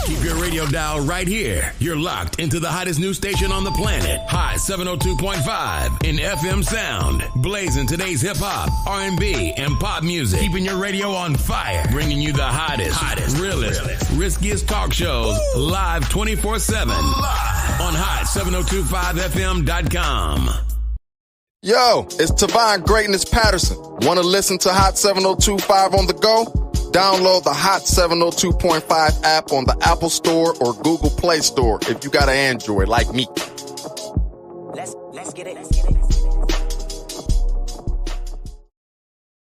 Keep your radio dial right here. You're locked into the hottest news station on the planet. Hot 702.5 in FM sound. Blazing today's hip-hop, R&B, and pop music. Keeping your radio on fire. Bringing you the hottest, realest, riskiest talk shows live 24/7 on hot7025fm.com. Yo, it's Tavon Greatness Patterson. Want to listen to Hot 702.5 on the go? Download the Hot 702.5 app on the Apple Store or Google Play Store if you got an Android like me. Let's get it.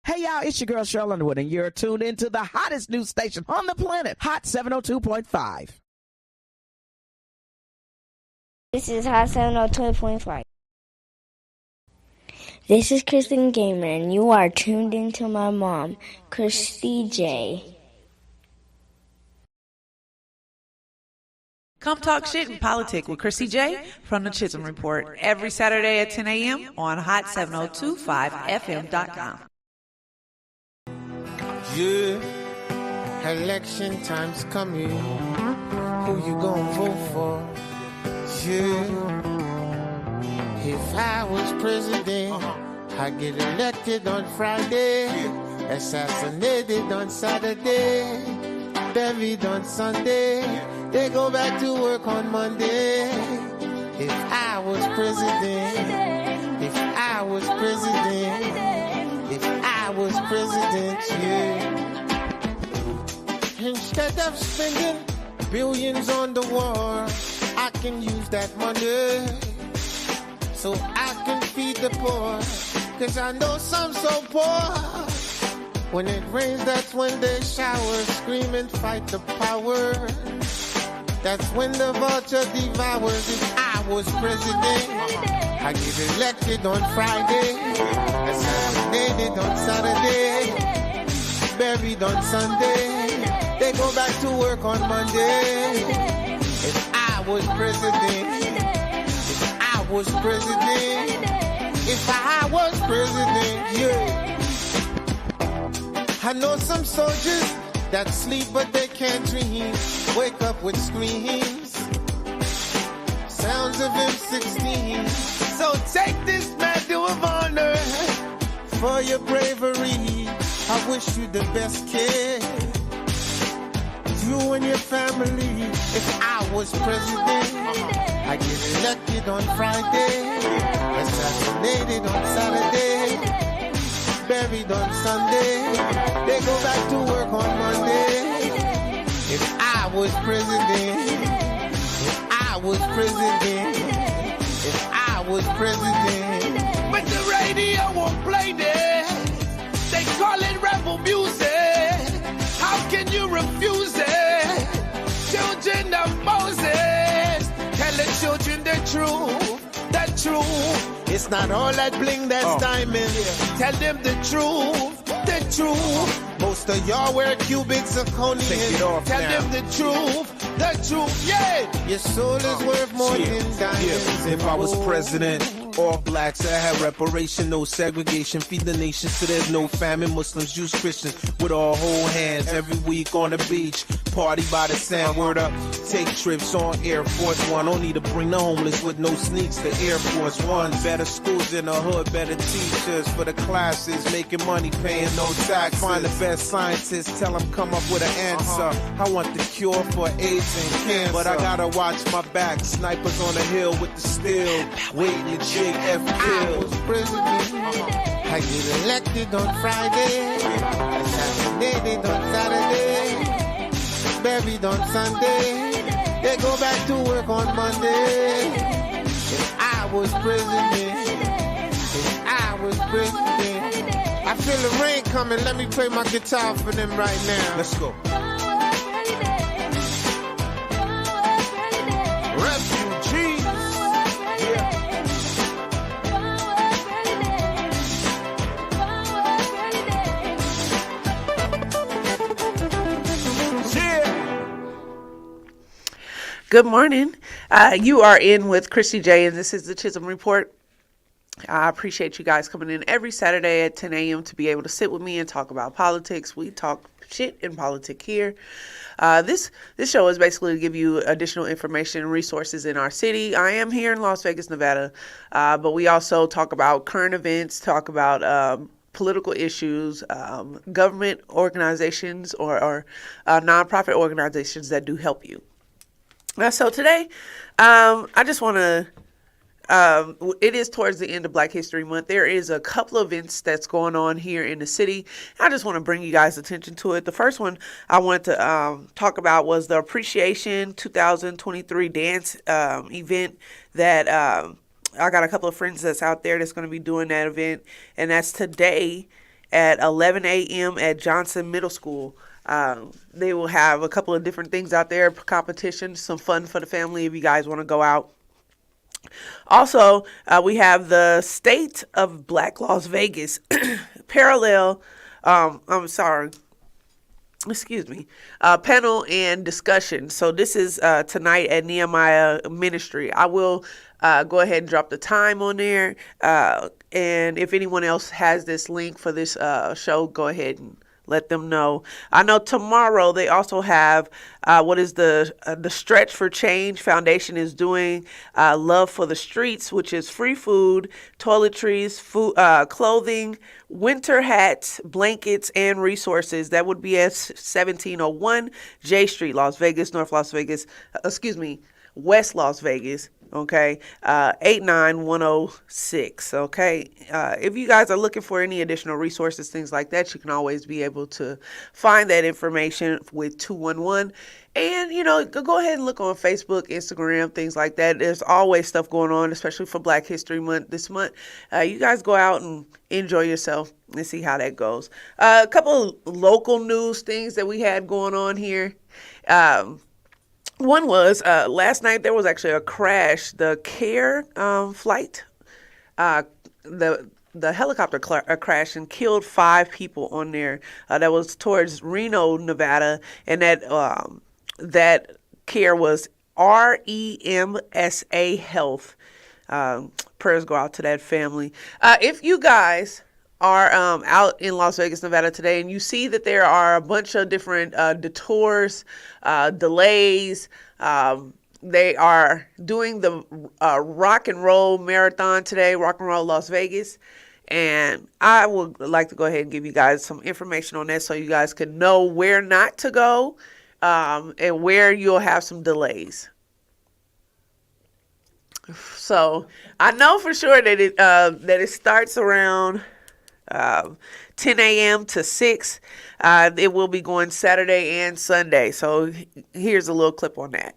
Hey y'all, it's your girl Cheryl Underwood, and you're tuned into the hottest news station on the planet, Hot 702.5. This is Hot 702.5. This is Kristen Gamer, and you are tuned into my mom, Kristie J. Come talk shit and politics with Kristie J from the Chisholm Report every Saturday at 10 a.m. on hot7025fm.com. Yeah, election time's coming. Who you gonna vote for? Yeah. If I was president, I'd get elected on Friday, assassinated on Saturday, buried on Sunday, they go back to work on Monday. If I was president, if I was president, if I was president, yeah. Instead of spending billions on the war, I can use that money so I can feed the poor, cause I know some so poor. When it rains, that's when they shower, scream and fight the power. That's when the vulture devours. If I was president, I get elected on Friday, assassinated on Saturday, buried on Sunday, they go back to work on Monday. If I was president, was president, if I was president, yeah. I know some soldiers that sleep but they can't dream, wake up with screams, sounds of M16. So take this medal of honor for your bravery. I wish you the best, kid, you and your family. If I was president, I get elected on Friday, assassinated on Saturday, buried on Sunday, they go back to work on Monday. If I was president, if I was president, if I was president. But the radio won't play this, they call it rebel music. How can you refuse it? Children of Moses, tell the children the truth, the truth. It's not all that bling that's diamond. Tell them the truth, the truth. Most of y'all wear cubic zirconium. Tell them the truth, yeah. Your soul is worth more than diamonds. If I was president, all blacks, I have reparation, no segregation, feed the nation so there's no famine. Muslims, Jews, Christians, with all whole hands every week on the beach. Party by the sand, word up, take trips on Air Force One. Don't need to bring the homeless with no sneaks to Air Force One. Better schools in the hood, better teachers for the classes, making money, paying no tax. Find the best scientists, tell them come up with an answer. I want the cure for AIDS and cancer, but I gotta watch my back. Snipers on the hill with the steel, waiting to jig F kills. President, I get elected on Friday, assassinated on Saturday, buried on Sunday, they go back to work on Monday. If I was president, if I was president, I feel the rain coming, let me play my guitar for them right now. Let's go. Refugees, yeah. Good morning. You are in with Kristie J, and this is the Chisholm Report. I appreciate you guys coming in every Saturday at 10 a.m. to be able to sit with me and talk about politics. We talk shit and politic here. This show is basically to give you additional information and resources in our city. I am here in Las Vegas, Nevada, but we also talk about current events, talk about political issues, government organizations or nonprofit organizations that do help you. So today, I just want to, it is towards the end of Black History Month. There is a couple of events that's going on here in the city. I just want to bring you guys attention to it. The first one I wanted to talk about was the Appreciation 2023 dance event that I got a couple of friends that's out there that's going to be doing that event, and that's today at 11 a.m. at Johnson Middle School. They will have a couple of different things out there, competitions, some fun for the family if you guys want to go out. Also, we have the State of Black Las Vegas panel and discussion. So this is tonight at Nehemiah Ministry. I will go ahead and drop the time on there. And if anyone else has this link for this show, go ahead and let them know. I know tomorrow they also have what is the Stretch for Change Foundation is doing Love for the Streets, which is free food, toiletries, food, clothing, winter hats, blankets, and resources. That would be at 1701 J Street, Las Vegas, West Las Vegas. Okay, 89106. Okay, if you guys are looking for any additional resources, things like that, you can always be able to find that information with 211. And, go ahead and look on Facebook, Instagram, things like that. There's always stuff going on, especially for Black History Month this month. You guys go out and enjoy yourself and see how that goes. A couple of local news things that we had going on here. One was last night there was actually a crash. The CARE flight, the helicopter crashed and killed 5 people on there. That was towards Reno, Nevada, and that CARE was REMSA Health. Prayers go out to that family. If you guys are out in Las Vegas, Nevada today, and you see that there are a bunch of different detours, delays. They are doing the rock and roll marathon today, Rock and Roll Las Vegas. And I would like to go ahead and give you guys some information on that so you guys can know where not to go and where you'll have some delays. So I know for sure that it starts around 10 a.m. to 6. It will be going Saturday and Sunday. So here's a little clip on that.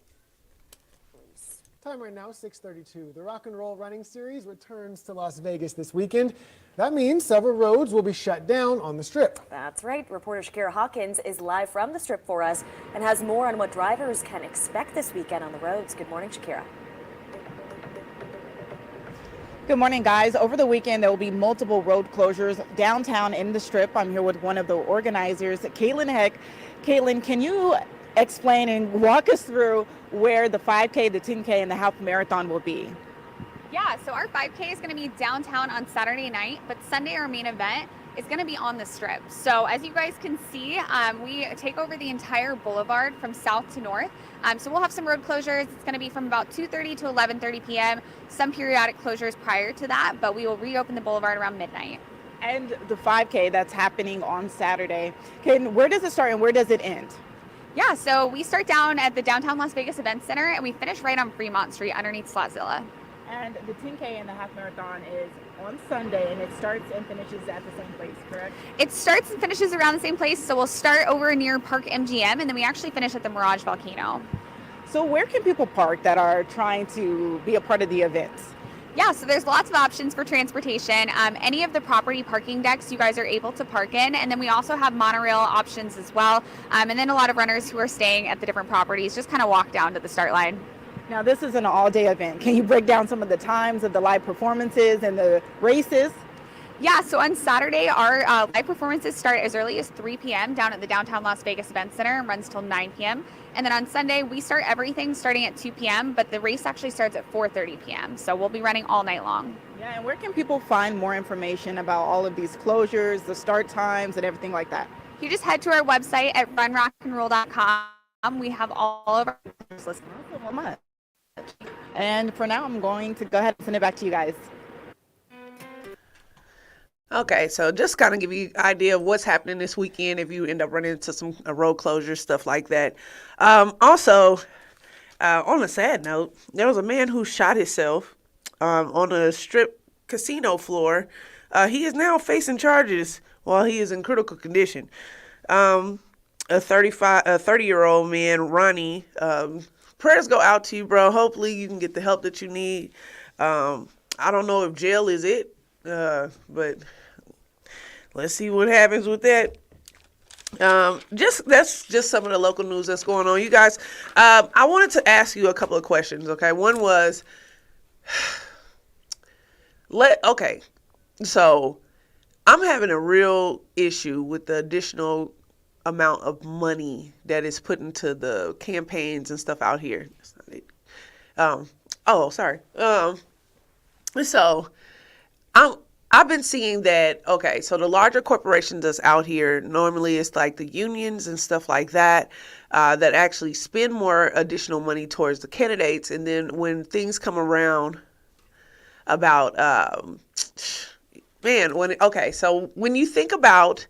Time right now, 6:32. The Rock and Roll Running Series returns to Las Vegas this weekend. That means several roads will be shut down on the Strip. That's right. Reporter Shakira Hawkins is live from the Strip for us and has more on what drivers can expect this weekend on the roads. Good morning, Shakira. Good morning, guys. Over the weekend, there will be multiple road closures downtown in the Strip. I'm here with one of the organizers, Caitlin Heck. Caitlin, can you explain and walk us through where the 5K, the 10K, and the half marathon will be? Yeah, so our 5K is going to be downtown on Saturday night, but Sunday our main event is going to be on the Strip. So as you guys can see, we take over the entire boulevard from south to north. So we'll have some road closures. It's going to be from about 2:30 to 11:30 p.m. Some periodic closures prior to that, but we will reopen the boulevard around midnight. And the 5K that's happening on Saturday, where does it start and where does it end? Yeah, so we start down at the Downtown Las Vegas Event Center and we finish right on Fremont Street underneath Slotzilla. And the 10K and the half marathon is on Sunday, and it starts and finishes at the same place, correct? It starts and finishes around the same place, so we'll start over near Park MGM, and then we actually finish at the Mirage Volcano. So where can people park that are trying to be a part of the events? Yeah, so there's lots of options for transportation. Any of the property parking decks you guys are able to park in, and then we also have monorail options as well. And then a lot of runners who are staying at the different properties just kind of walk down to the start line. Now, this is an all-day event. Can you break down some of the times of the live performances and the races? Yeah, so on Saturday, our live performances start as early as 3 p.m. down at the Downtown Las Vegas Event Center and runs till 9 p.m. And then on Sunday, we start everything starting at 2 p.m., but the race actually starts at 4:30 p.m. So we'll be running all night long. Yeah, and where can people find more information about all of these closures, the start times, and everything like that? you just head to our website at runrockandroll.com. We have all of our listeners. And for now, I'm going to go ahead and send it back to you guys. Okay, so just kind of give you an idea of what's happening this weekend if you end up running into some road closures, stuff like that. Also, on a sad note, there was a man who shot himself on a strip casino floor. He is now facing charges while he is in critical condition. A 30-year-old man, Ronnie, prayers go out to you, bro. Hopefully you can get the help that you need. I don't know if jail is it, but let's see what happens with that. That's just some of the local news that's going on. You guys, I wanted to ask you a couple of questions, okay? One was, so I'm having a real issue with the additional amount of money that is put into the campaigns and stuff out here. That's not it. Sorry. So I've been seeing that, okay, so the larger corporations that's out here, normally it's like the unions and stuff like that, that actually spend more additional money towards the candidates. And then when things come around about, so when you think about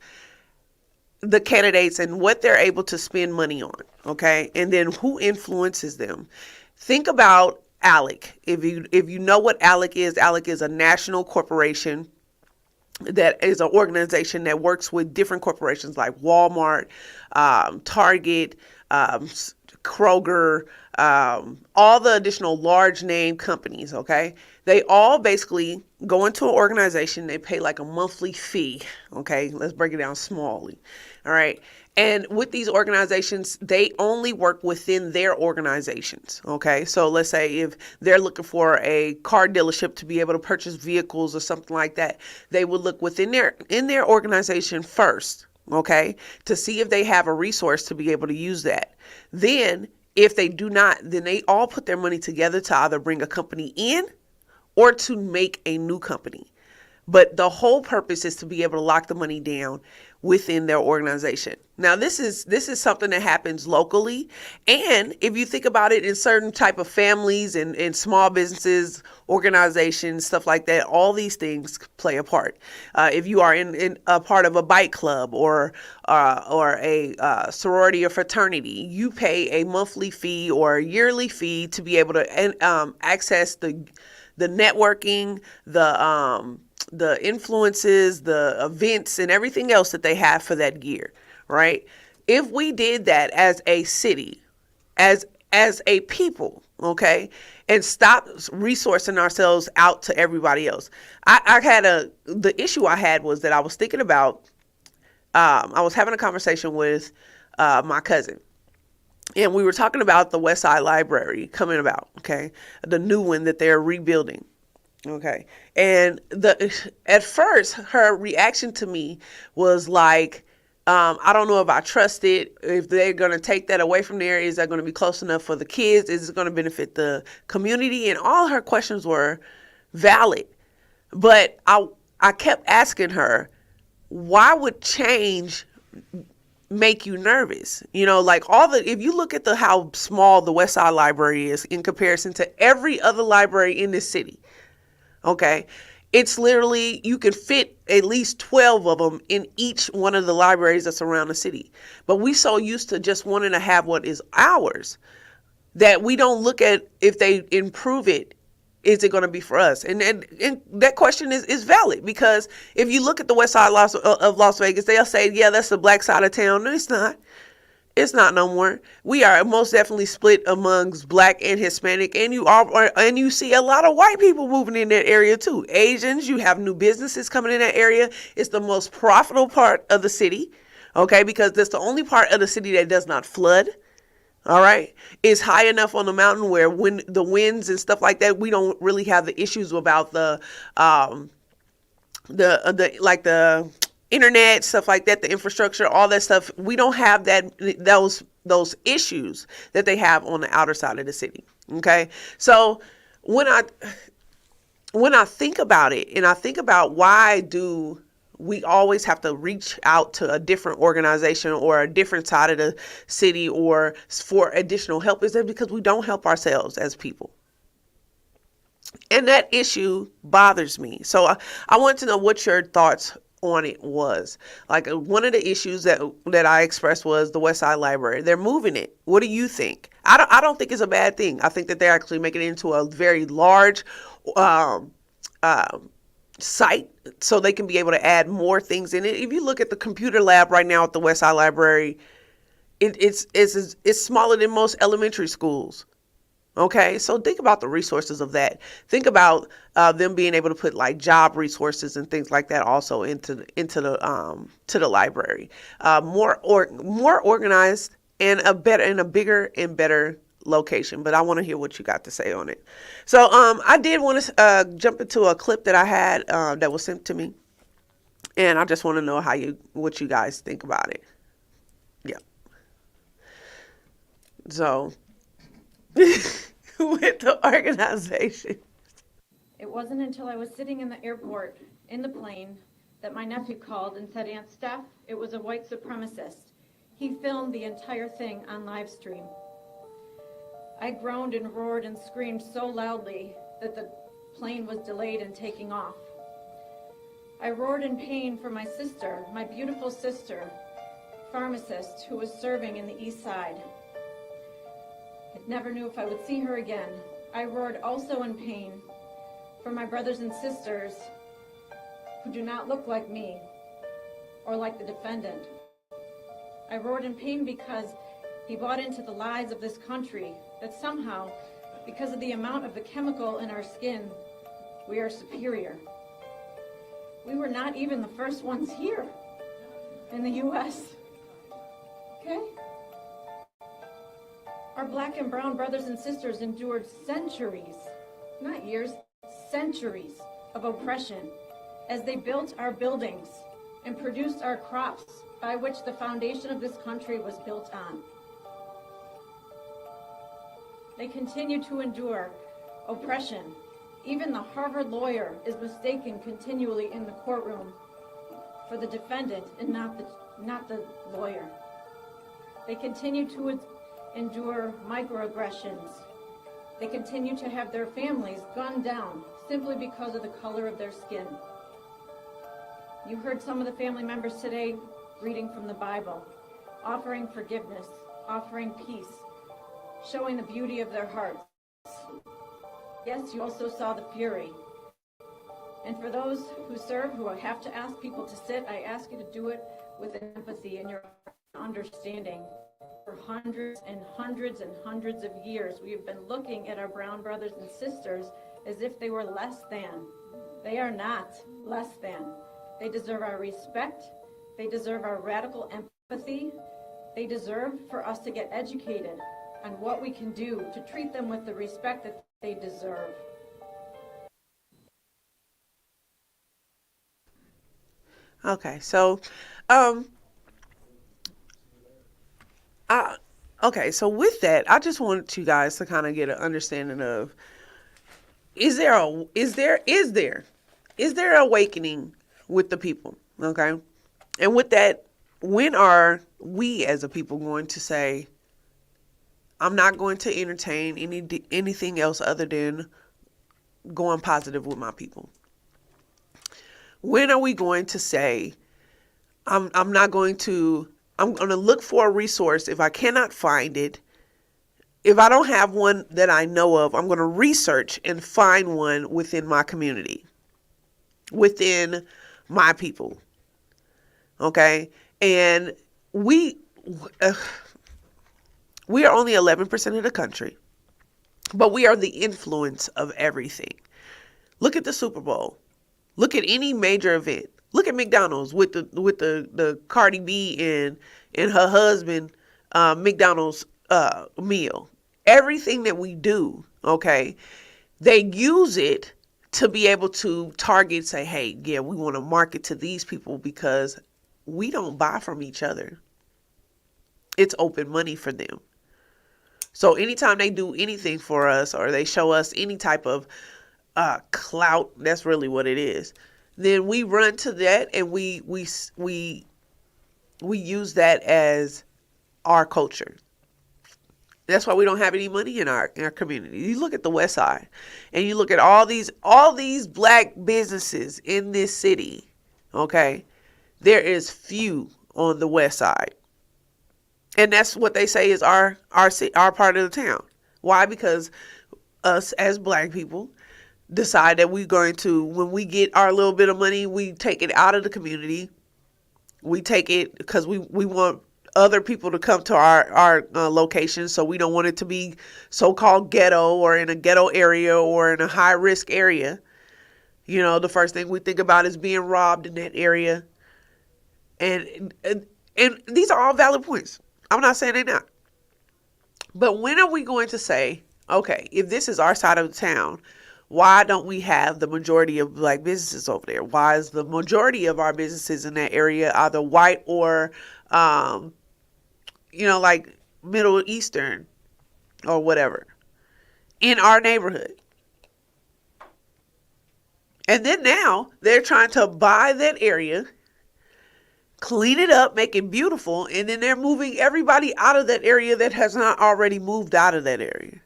the candidates and what they're able to spend money on, okay, and then who influences them, think about ALEC. If you know what ALEC is a national corporation that is an organization that works with different corporations like Walmart, Target, Kroger, all the additional large name companies, okay? They all basically go into an organization, they pay like a monthly fee, okay? Let's break it down smallly, all right? And with these organizations, they only work within their organizations, okay? So let's say if they're looking for a car dealership to be able to purchase vehicles or something like that, they would look within their organization first, okay, to see if they have a resource to be able to use that. Then, if they do not, then they all put their money together to either bring a company in or to make a new company. But the whole purpose is to be able to lock the money down within their organization. Now, this is something that happens locally. And if you think about it in certain type of families and small businesses, organizations, stuff like that, all these things play a part. If you are in a part of a bike club or a sorority or fraternity, you pay a monthly fee or a yearly fee to be able to access the networking, the influences, the events, and everything else that they have for that year, right? If we did that as a city, as a people, okay, and stop resourcing ourselves out to everybody else. The issue I had was that I was thinking about, I was having a conversation with my cousin. And we were talking about the West Side Library coming about, okay, the new one that they're rebuilding. Okay. And at first, her reaction to me was like, I don't know if I trust it. If they're going to take that away from there, is that going to be close enough for the kids? Is it going to benefit the community? And all her questions were valid. But I kept asking her, why would change make you nervous? You know, like if you look at how small the West Side Library is in comparison to every other library in this city. Okay, it's literally, you can fit at least 12 of them in each one of the libraries that's around the city. But we so used to just wanting to have what is ours that we don't look at if they improve it, is it going to be for us? And that question is valid, because if you look at the west side of Las Vegas, they'll say, yeah, that's the black side of town. No, it's not. It's not no more. We are most definitely split amongst black and Hispanic, and you see a lot of white people moving in that area too. Asians, you have new businesses coming in that area. It's the most profitable part of the city, okay, because that's the only part of the city that does not flood. All right, it's high enough on the mountain where when the winds and stuff like that, we don't really have the issues about the internet, stuff like that, the infrastructure, all that stuff. We don't have those issues that they have on the outer side of the city. Okay. So when I think about it, and I think about why do we always have to reach out to a different organization or a different side of the city or for additional help, is that because we don't help ourselves as people. And that issue bothers me. So I want to know what your thoughts on it was. Like, one of the issues that I expressed was the West Side Library. They're moving it. What do you think? I don't think it's a bad thing. I think that they're actually making it into a very large site so they can be able to add more things in it. If you look at the computer lab right now at the West Side Library, it's smaller than most elementary schools. Okay, so think about the resources of that. Think about them being able to put like job resources and things like that also into the library. More organized and a bigger and better location. But I want to hear what you got to say on it. So I did want to jump into a clip that I had that was sent to me, and I just want to know what you guys think about it. Yeah. So. With the organization. It wasn't until I was sitting in the airport in the plane that my nephew called and said, "Aunt Steph, it was a white supremacist. He filmed the entire thing on live stream." I groaned and roared and screamed so loudly that the plane was delayed in taking off. I roared in pain for my sister, my beautiful sister, pharmacist, who was serving in the East Side. I never knew if I would see her again. I roared also in pain for my brothers and sisters who do not look like me or like the defendant. I roared in pain because he bought into the lies of this country that somehow, because of the amount of the chemical in our skin, we are superior. We were not even the first ones here in the U.S. Okay? Our black and brown brothers and sisters endured centuries, not years, centuries of oppression as they built our buildings and produced our crops by which the foundation of this country was built on. They continue to endure oppression. Even the Harvard lawyer is mistaken continually in the courtroom for the defendant and not the lawyer. They continue to endure microaggressions. They continue to have their families gunned down simply because of the color of their skin. You heard some of the family members today reading from the Bible, offering forgiveness, offering peace, showing the beauty of their hearts. Yes, you also saw the fury. And for those who serve, who have to ask people to sit, I ask you to do it with empathy and your understanding. For hundreds and hundreds and hundreds of years, we have been looking at our brown brothers and sisters as if they were less than. They are not less than. They deserve our respect. They deserve our radical empathy. They deserve for us to get educated on what we can do to treat them with the respect that they deserve. Okay, so so with that, I just wanted you guys to kind of get an understanding of, is there awakening with the people? Okay. And with that, when are we as a people going to say, I'm not going to entertain anything else other than going positive with my people? When are we going to say, I'm going to look for a resource. If I cannot find it, if I don't have one that I know of, I'm going to research and find one within my community, within my people. Okay? And we are only 11% of the country, but we are the influence of everything. Look at the Super Bowl. Look at any major event. Look at McDonald's with the Cardi B and her husband McDonald's meal. Everything that we do, okay, they use it to be able to target, say, hey, yeah, we want to market to these people because we don't buy from each other. It's open money for them. So anytime they do anything for us or they show us any type of clout, that's really what it is. then we run to that and we use that as our culture. That's why we don't have any money in our community. You look at the West Side, and you look at all these black businesses in this city. Okay, there is few on the West Side, and that's what they say is our part of the town. Why? Because us as black people decide that we're going to, when we get our little bit of money, we take it out of the community. We take it because we want other people to come to our location, so we don't want it to be so-called ghetto or in a ghetto area or in a high-risk area. You know, the first thing we think about is being robbed in that area. And these are all valid points. I'm not saying they're not. But when are we going to say, okay, if this is our side of the town, why don't we have the majority of black businesses over there? Why is the majority of our businesses in that area either white or, like Middle Eastern or whatever in our neighborhood? And then now they're trying to buy that area, clean it up, make it beautiful, and then they're moving everybody out of that area that has not already moved out of that area,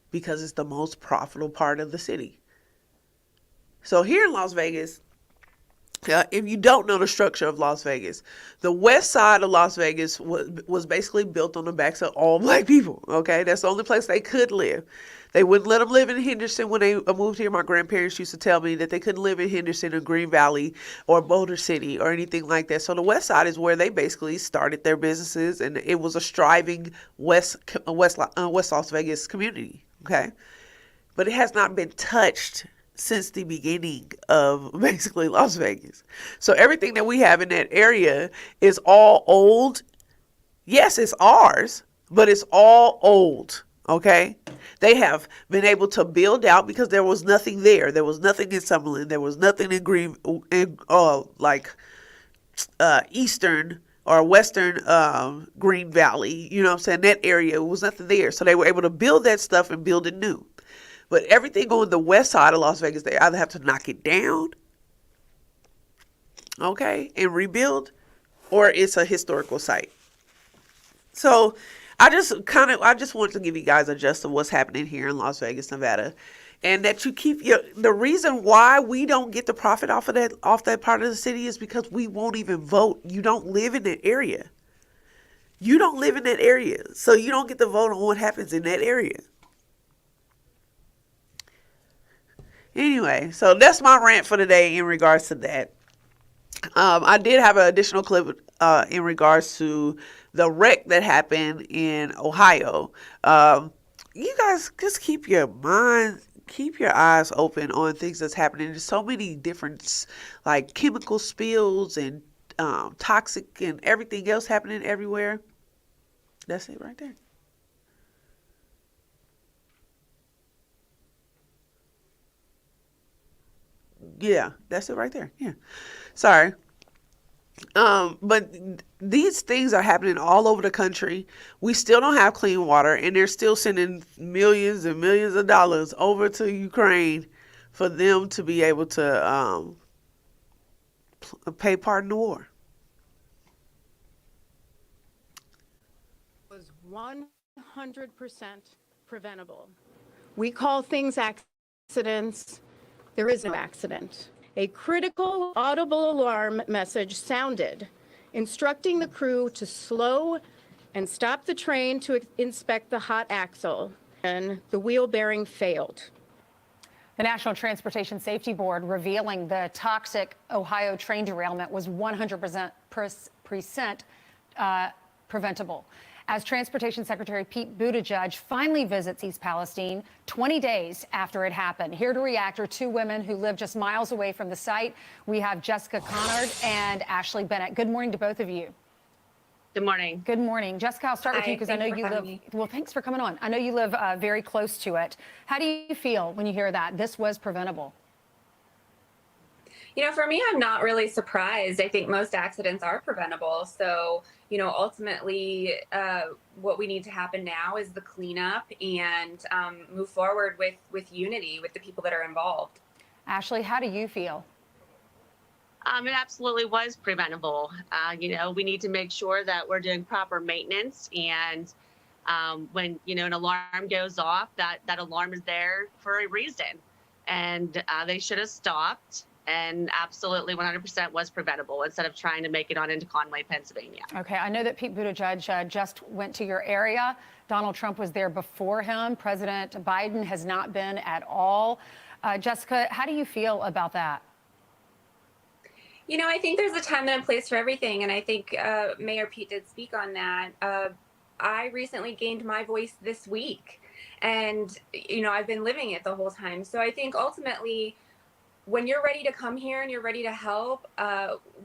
because it's the most profitable part of the city. So here in Las Vegas, if you don't know the structure of Las Vegas, the west side of Las Vegas was basically built on the backs of all black people, okay? That's the only place they could live. They wouldn't let them live in Henderson when they moved here. My grandparents used to tell me that they couldn't live in Henderson or Green Valley or Boulder City or anything like that. So the west side is where they basically started their businesses, and it was a striving West Las Vegas community, okay? But it has not been touched since the beginning of basically Las Vegas. So everything that we have in that area is all old. Yes, it's ours, but it's all old, okay? They have been able to build out because there was nothing there. There was nothing in Summerlin. There was nothing in Eastern or Western Green Valley. You know what I'm saying? That area was nothing there. So they were able to build that stuff and build it new. But everything on the west side of Las Vegas, they either have to knock it down, okay, and rebuild, or it's a historical site. So I just want to give you guys a gist of what's happening here in Las Vegas, Nevada, and that you keep the reason why we don't get the profit off that part of the city is because we won't even vote. You don't live in that area. You don't live in that area, so you don't get to vote on what happens in that area. Anyway, so that's my rant for today in regards to that. I did have an additional clip in regards to the wreck that happened in Ohio. You guys just keep your eyes open on things that's happening. There's so many different like chemical spills and toxic and everything else happening everywhere. That's it right there. Yeah, that's it right there. Yeah. Sorry. But these things are happening all over the country. We still don't have clean water, and they're still sending millions and millions of dollars over to Ukraine for them to be able to pay part in the war. Was 100% preventable. We call things accidents. There is no accident. A critical audible alarm message sounded, instructing the crew to slow and stop the train to inspect the hot axle, and the wheel bearing failed. The National Transportation Safety Board revealing the toxic Ohio train derailment was 100% preventable. As Transportation Secretary Pete Buttigieg finally visits East Palestine 20 days after it happened. Here to react are two women who live just miles away from the site. We have Jessica Connard and Ashley Bennett. Good morning to both of you. Good morning. Good morning. Jessica, I'll start with you because I know you live, well, thanks for coming on. I know you live very close to it. How do you feel when you hear that this was preventable? You know, for me, I'm not really surprised. I think most accidents are preventable. So, you know, ultimately, what we need to happen now is the cleanup and move forward with unity with the people that are involved. Ashley, how do you feel? It absolutely was preventable. We need to make sure that we're doing proper maintenance, and when an alarm goes off, that alarm is there for a reason, and they should have stopped. And absolutely 100% was preventable instead of trying to make it on into Conway, Pennsylvania. Okay, I know that Pete Buttigieg just went to your area. Donald Trump was there before him. President Biden has not been at all. Jessica, how do you feel about that? I think there's a time and a place for everything. And I think Mayor Pete did speak on that. I recently gained my voice this week. And, I've been living it the whole time. So I think ultimately, when you're ready to come here and you're ready to help,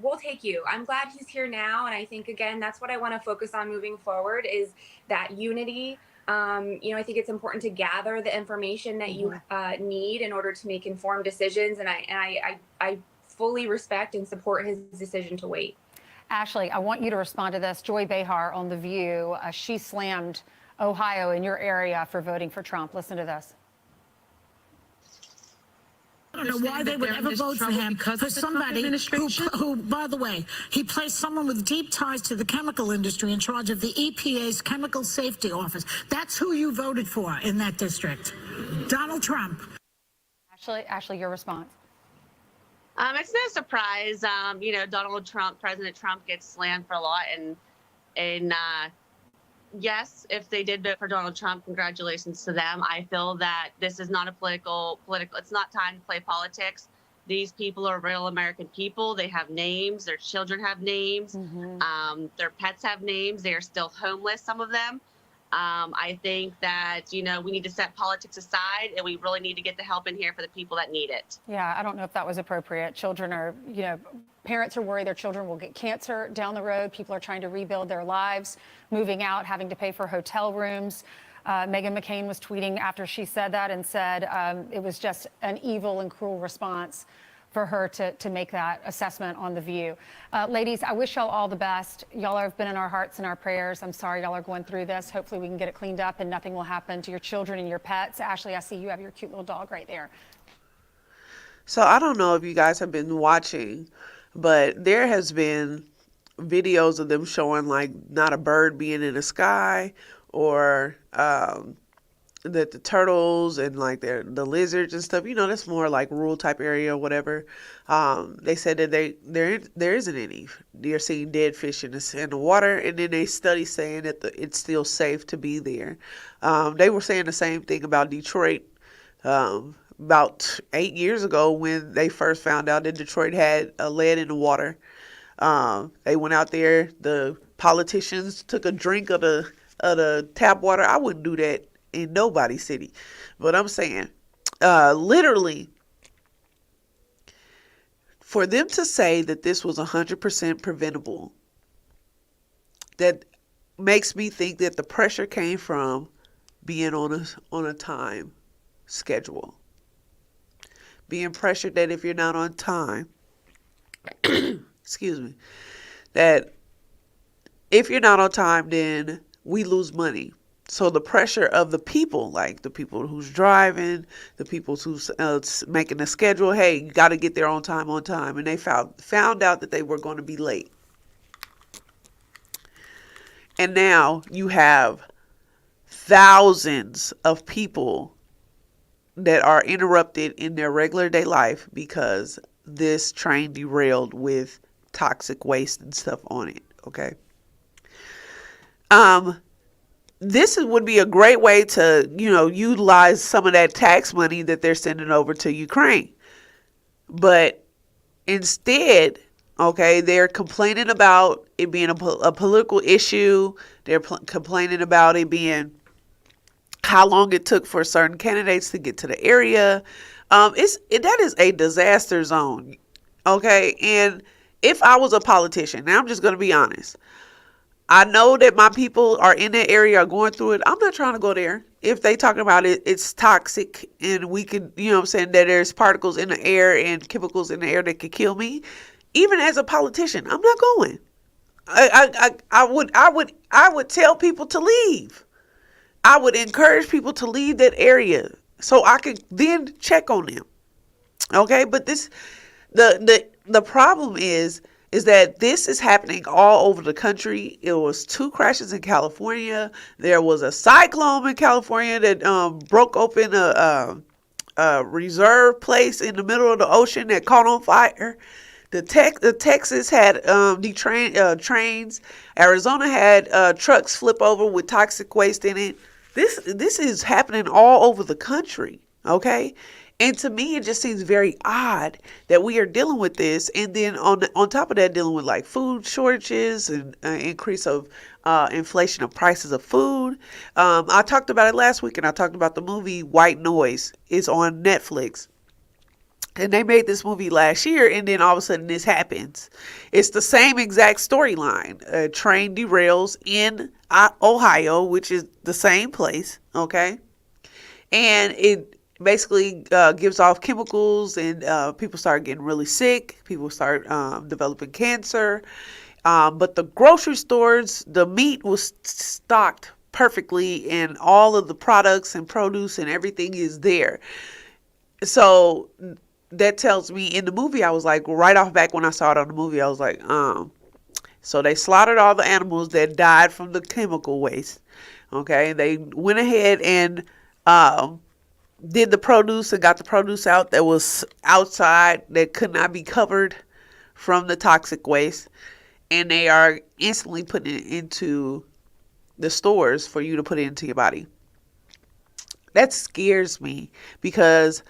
we'll take you. I'm glad he's here now. And I think, again, that's what I want to focus on moving forward is that unity. I think it's important to gather the information that you need in order to make informed decisions. And I fully respect and support his decision to wait. Ashley, I want you to respond to this. Joy Behar on The View, she slammed Ohio in your area for voting for Trump. Listen to this. I don't know why they would ever vote for him, for somebody who, by the way, he placed someone with deep ties to the chemical industry in charge of the EPA's Chemical Safety Office. That's who you voted for in that district, Donald Trump. Ashley, your response. It's no surprise, Donald Trump, President Trump gets slammed for a lot. And yes, if they did vote for Donald Trump, congratulations to them. I feel that this is not a political, it's not time to play politics. These people are real American people. They have names. Their children have names. Their pets have names. They are still homeless, some of them. I think that, we need to set politics aside and we really need to get the help in here for the people that need it. Yeah, I don't know if that was appropriate. Children are, parents are worried their children will get cancer down the road. People are trying to rebuild their lives, moving out, having to pay for hotel rooms. Meghan McCain was tweeting after she said that and said it was just an evil and cruel response for her to make that assessment on The View. Ladies, I wish y'all all the best. Y'all have been in our hearts and our prayers. I'm sorry y'all are going through this. Hopefully we can get it cleaned up and nothing will happen to your children and your pets. Ashley, I see you have your cute little dog right there. So I don't know if you guys have been watching, but there has been videos of them showing like not a bird being in the sky or that the turtles and like the lizards and stuff, that's more like rural type area or whatever. They said that there isn't any. They're seeing dead fish in the water, and then they study saying that it's still safe to be there. They were saying the same thing about Detroit about 8 years ago when they first found out that Detroit had lead in the water. They went out there. The politicians took a drink of the tap water. I wouldn't do that in nobody's city. But I'm saying, literally, for them to say that this was 100% preventable, that makes me think that the pressure came from being on a time schedule. Being pressured that if you're not on time, excuse me, that if you're not on time, then we lose money. So the pressure of the people, like the people who's driving, the people who's making the schedule, hey, you got to get there on time. And they found out that they were going to be late. And now you have thousands of people that are interrupted in their regular day life because this train derailed with toxic waste and stuff on it. Okay. This would be a great way to, utilize some of that tax money that they're sending over to Ukraine. But instead, okay, they're complaining about it being a political issue. They're complaining about it being how long it took for certain candidates to get to the area. That is a disaster zone. Okay. And if I was a politician, now I'm just going to be honest. I know that my people are in that area, are going through it. I'm not trying to go there. If they talking about it, it's toxic and we could, that there's particles in the air and chemicals in the air that could kill me. Even as a politician, I'm not going. I would tell people to leave. I would encourage people to leave that area so I could then check on them. Okay. But the the problem is that this is happening all over the country. It was 2 crashes in California. There was a cyclone in California that broke open a reserve place in the middle of the ocean that caught on fire. The Texas had trains. Arizona had trucks flip over with toxic waste in it. This is happening all over the country, okay? And to me, it just seems very odd that we are dealing with this, and then on top of that, dealing with like food shortages and increase of inflation of prices of food. I talked about it last week, and I talked about the movie White Noise. It's on Netflix. And they made this movie last year, and then all of a sudden this happens. It's the same exact storyline. A train derails in Ohio, which is the same place, okay? And it basically gives off chemicals, and people start getting really sick. People start developing cancer. But the grocery stores, the meat was stocked perfectly, and all of the products and produce and everything is there. So that tells me in the movie, I was like, right off back when I saw it on the movie, I was like, so they slaughtered all the animals that died from the chemical waste. Okay, they went ahead and did the produce and got the produce out that was outside that could not be covered from the toxic waste, and they are instantly putting it into the stores for you to put it into your body. That scares me because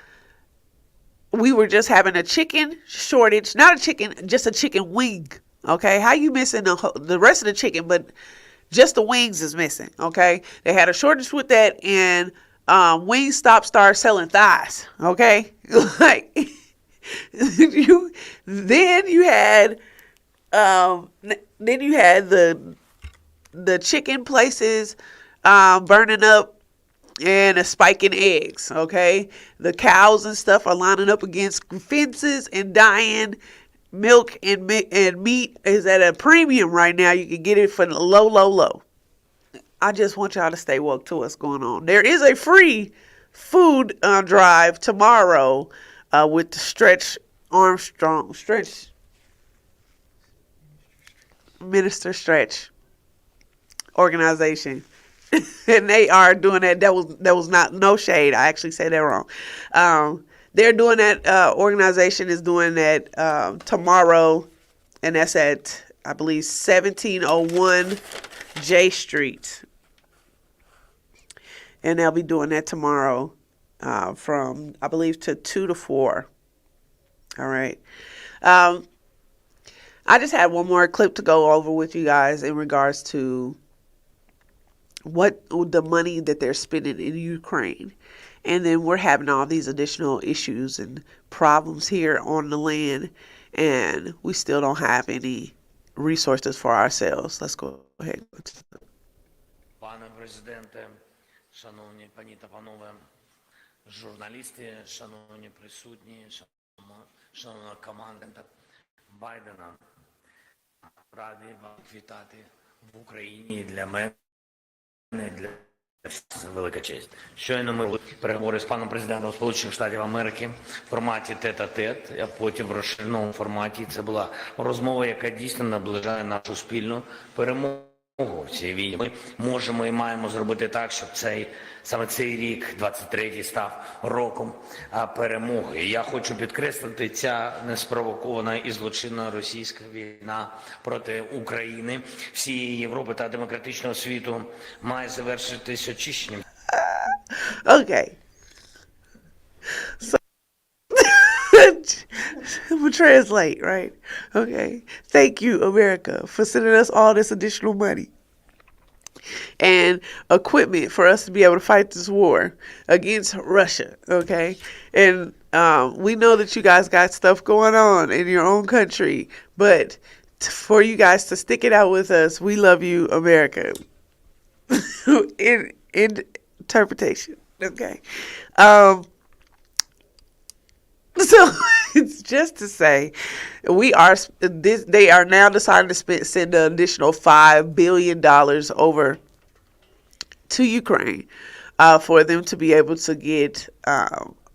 we were just having a chicken shortage, not a chicken, just a chicken wing. Okay, how you missing the rest of the chicken, but just the wings is missing? Okay, they had a shortage with that, and Wingstop started selling thighs. Okay, like then you had the chicken places burning up, and a spike in eggs, okay? The cows and stuff are lining up against fences and dying. Milk and meat is at a premium right now. You can get it for low. I just want y'all to stay woke to what's going on. There is a free food drive tomorrow with the Minister Stretch organization. And they are doing that. That was not no shade. I actually said that wrong. They're doing that. Organization is doing that tomorrow, and that's at, I believe, 1701 J Street. And they'll be doing that tomorrow from, I believe, to 2 to 4. All right. I just had one more clip to go over with you guys in regards to what the money that they're spending in Ukraine. And then we're having all these additional issues and problems here on the land, and we still don't have any resources for ourselves. Let's go ahead. Пане президенте, шановні пані та панове, журналісти, шановні присутні, шановна команда Байдена, раді вас вітати в Україні. Для мене це велика честь. Щойно ми переговори з паном президентом Сполучених Штатів Америки в форматі тет-а-тет, а потім в розширеному форматі. Це була розмова, яка дійсно наближає нашу спільну перемогу в цій війні. Ми можемо і маємо зробити так, щоб саме цей рік, 23-й, став роком перемоги. І я хочу підкреслити, ця неспровокована і злочинна російська війна проти України, всієї Європи та демократичного світу має завершитись очищенням. Okay. So, I'm gonna translate, right? Okay. Thank you, America, for sending us all this additional money and equipment for us to be able to fight this war against Russia, okay? And we know that you guys got stuff going on in your own country, but for you guys to stick it out with us, we love you, America. in interpretation, okay? So it's just to say, they are now deciding to send an additional $5 billion over to Ukraine for them to be able to get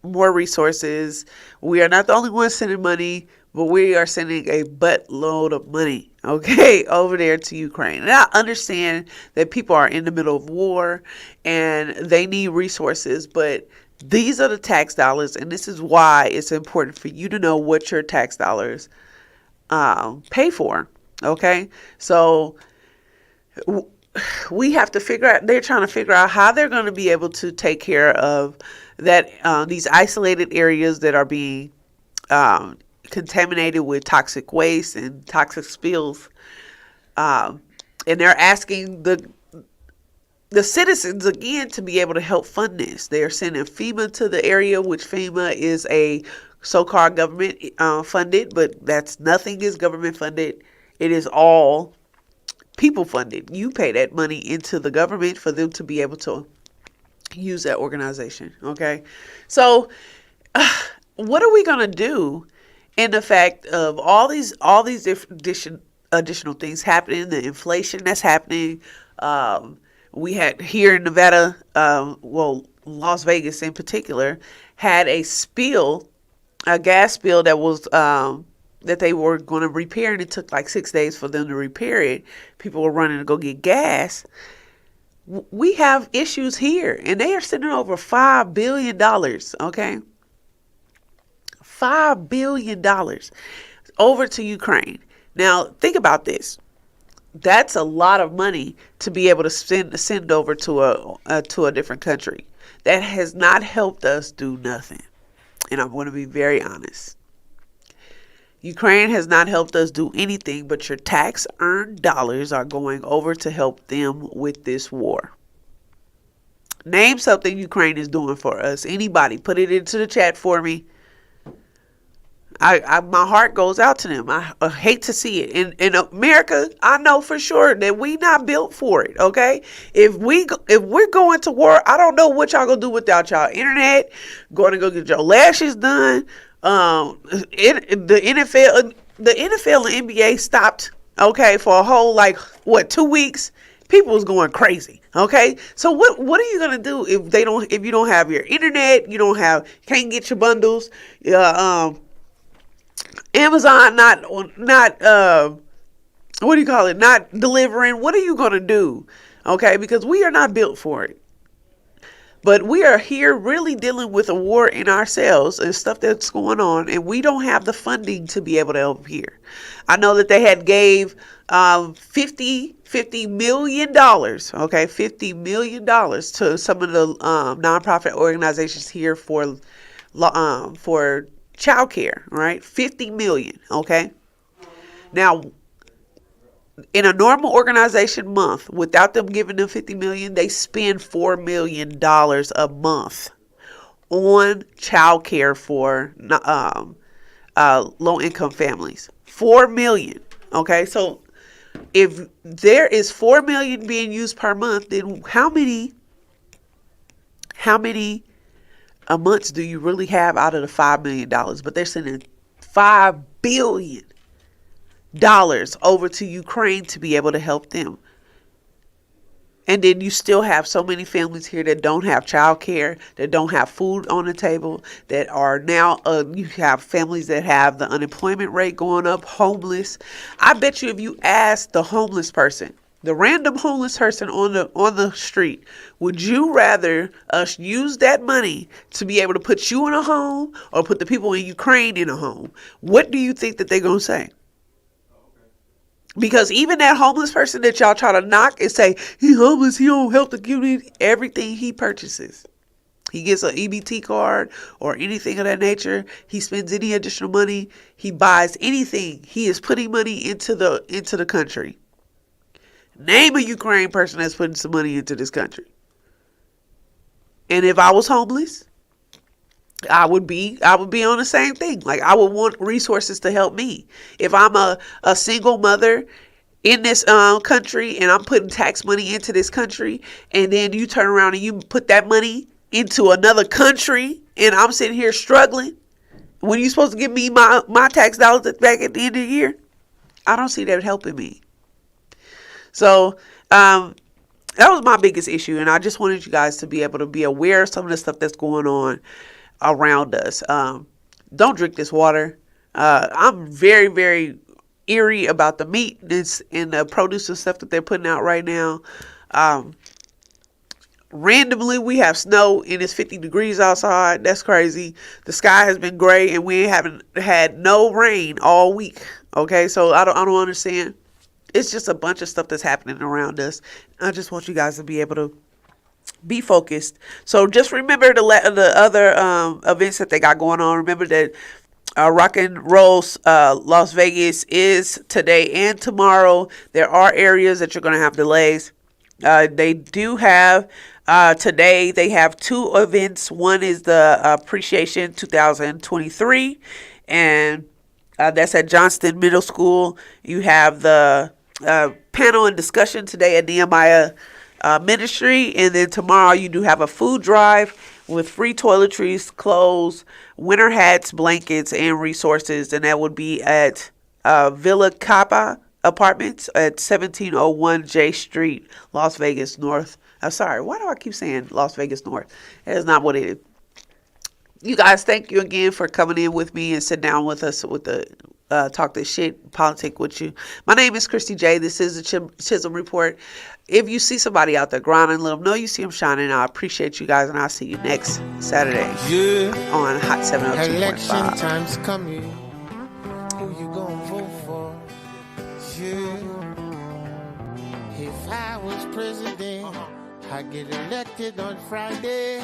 more resources. We are not the only ones sending money. but we are sending a buttload of money, okay, over there to Ukraine. And I understand that people are in the middle of war and they need resources, but these are the tax dollars, and this is why it's important for you to know what your tax dollars pay for, okay? So we have to figure out, they're trying to figure out how they're going to be able to take care of that, these isolated areas that are being contaminated with toxic waste and toxic spills. And they're asking the citizens again to be able to help fund this. They're sending FEMA to the area, which FEMA is a so-called government funded, but nothing is government funded. It is all people funded. You pay that money into the government for them to be able to use that organization. Okay. So what are we going to do in the fact of all these additional things happening, the inflation that's happening? We had here in Nevada, Las Vegas in particular, had a gas spill that was that they were going to repair, and it took like 6 days for them to repair it. People were running to go get gas. We have issues here, and they are sending over $5 billion, okay? $5 billion over to Ukraine. Now, think about this. That's a lot of money to be able to send over to a different country. That has not helped us do nothing. And I'm going to be very honest. Ukraine has not helped us do anything, but your tax earned dollars are going over to help them with this war. Name something Ukraine is doing for us. Anybody, put it into the chat for me. My heart goes out to them. I hate to see it. In America, I know for sure that we not built for it. Okay, if we're going to war, I don't know what y'all gonna do without y'all internet. Going to go get your lashes done. The NFL and NBA stopped. Okay, for a whole 2 weeks. People was going crazy. Okay, so what are you gonna do if you don't have your internet? Can't get your bundles. Amazon not what do you call it? Not delivering. What are you going to do? Okay, because we are not built for it. But we are here really dealing with a war in ourselves and stuff that's going on, and we don't have the funding to be able to help here. I know that they had gave $50 million, okay, $50 million to some of the nonprofit organizations here for childcare, right? 50 million, okay? Now, in a normal organization month, without them giving them 50 million, they spend $4 million a month on childcare for low-income families. 4 million, okay? So if there is 4 million being used per month, then how many a month do you really have out of the $5 million? But they're sending $5 billion over to Ukraine to be able to help them. And then you still have so many families here that don't have child care, that don't have food on the table, that are now, you have families that have the unemployment rate going up, homeless. I bet you if you ask the homeless person, the random homeless person on the street, would you rather us use that money to be able to put you in a home or put the people in Ukraine in a home? What do you think that they're going to say? Because even that homeless person that y'all try to knock and say, he's homeless, he don't help the community, everything he purchases. He gets an EBT card or anything of that nature. He spends any additional money. He buys anything. He is putting money into the country. Name a Ukraine person that's putting some money into this country. And if I was homeless, I would be on the same thing. Like, I would want resources to help me. If I'm a single mother in this country and I'm putting tax money into this country, and then you turn around and you put that money into another country and I'm sitting here struggling when you're supposed to give me my tax dollars back at the end of the year, I don't see that helping me. So that was my biggest issue, and I just wanted you guys to be able to be aware of some of the stuff that's going on around us. Don't drink this water. I'm very, very eerie about the meat and the produce and stuff that they're putting out right now. Randomly, we have snow and it's 50 degrees outside. That's crazy. The sky has been gray and we haven't had no rain all week. Okay, so I don't understand. It's just a bunch of stuff that's happening around us. I just want you guys to be able to be focused. So just remember the other events that they got going on. Remember that Rock and Roll Las Vegas is today and tomorrow. There are areas that you're going to have delays. They do have today they have two events. One is the Appreciation 2023, and that's at Johnston Middle School. You have the panel and discussion today at Nehemiah Ministry, and then tomorrow you do have a food drive with free toiletries, clothes, winter hats, blankets, and resources, and that would be at Villa Kappa Apartments at 1701 J Street, Las Vegas North. I'm sorry, why do I keep saying Las Vegas North? That is not what it is. You guys, thank you again for coming in with me and sit down with us with the talk this shit, politic with you. My name is Kristie J. This is the Chisholm Report. If you see somebody out there grinding, let them know you see them shining. I appreciate you guys, and I'll see you next Saturday on Hot 702.5. Election time's coming. Who you gonna vote for? Yeah. If I was president, I'd get elected on Friday,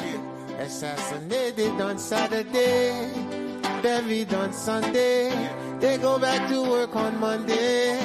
assassinated on Saturday, buried on Sunday. They go back to work on Monday.